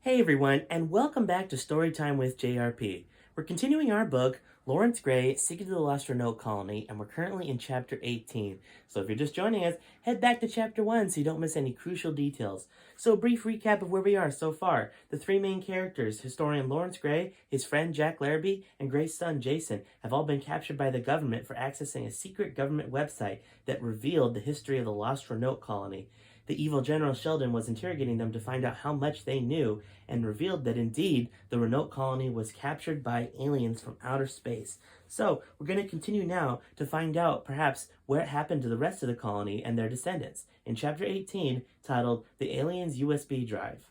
Hey everyone, and welcome back to Storytime with JRP. We're continuing our book, Laurence Grey, Secret to the Lost Roanoke Colony, and we're currently in Chapter 18. So if you're just joining us, head back to Chapter 1 so you don't miss any crucial details. So a brief recap of where we are so far. The three main characters, historian Laurence Grey, his friend Jack Larrabee, and Grey's son Jason, have all been captured by the government for accessing a secret government website that revealed the history of the Lost Roanoke Colony. The evil General Sheldon was interrogating them to find out how much they knew and revealed that indeed the Roanoke colony was captured by aliens from outer space. So we're going to continue now to find out perhaps what happened to the rest of the colony and their descendants in Chapter 18 titled The Aliens USB Drive.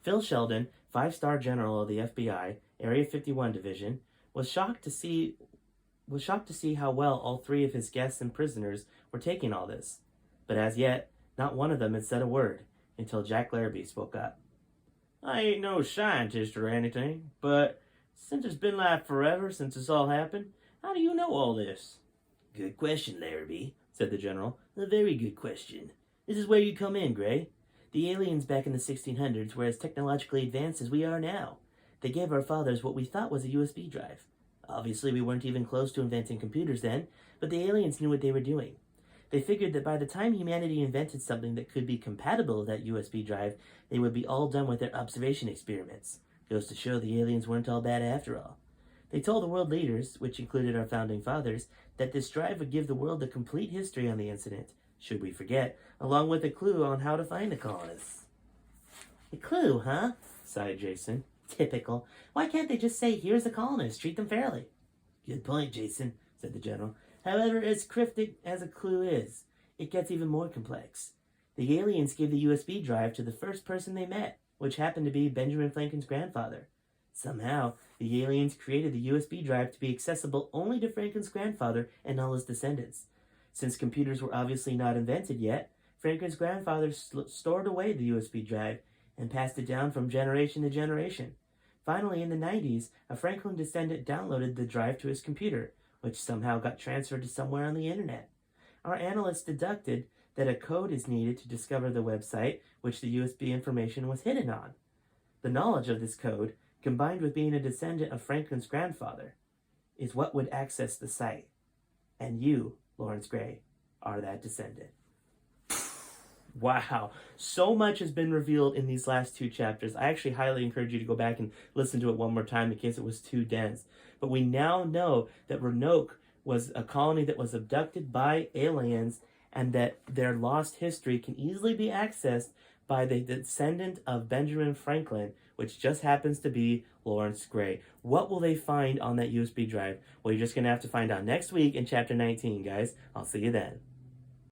Phil Sheldon, 5-star general of the FBI, Area 51 Division, was shocked to see how well all three of his guests and prisoners were taking all this. But as yet, not one of them had said a word until Jack Larrabee spoke up. I ain't no scientist or anything, but since it's been like forever since this all happened, how do you know all this? Good question, Larrabee, said the general. A very good question. This is where you come in, Grey. The aliens back in the 1600s were as technologically advanced as we are now. They gave our fathers what we thought was a USB drive. Obviously, we weren't even close to inventing computers then, but the aliens knew what they were doing. They figured that by the time humanity invented something that could be compatible with that USB drive, they would be all done with their observation experiments. Goes to show the aliens weren't all bad after all. They told the world leaders, which included our founding fathers, that this drive would give the world the complete history on the incident, should we forget, along with a clue on how to find the colonists. A clue, huh? Sighed Jason. Typical. Why can't they just say, here's the colonists, treat them fairly? Good point, Jason, said the general. However, as cryptic as a clue is, it gets even more complex. The aliens gave the USB drive to the first person they met, which happened to be Benjamin Franklin's grandfather. Somehow, the aliens created the USB drive to be accessible only to Franklin's grandfather and all his descendants. Since computers were obviously not invented yet, Franklin's grandfather stored away the USB drive and passed it down from generation to generation. Finally, in the 90s, a Franklin descendant downloaded the drive to his computer, which somehow got transferred to somewhere on the internet. Our analysts deducted that a code is needed to discover the website which the USB information was hidden on. The knowledge of this code, combined with being a descendant of Franklin's grandfather, is what would access the site. And you, Laurence Grey, are that descendant. Wow, so much has been revealed in these last two chapters. I actually highly encourage you to go back and listen to it one more time in case it was too dense. But we now know that Roanoke was a colony that was abducted by aliens and that their lost history can easily be accessed by the descendant of Benjamin Franklin, which just happens to be Laurence Grey. What will they find on that USB drive? Well, you're just going to have to find out next week in Chapter 19, guys. I'll see you then.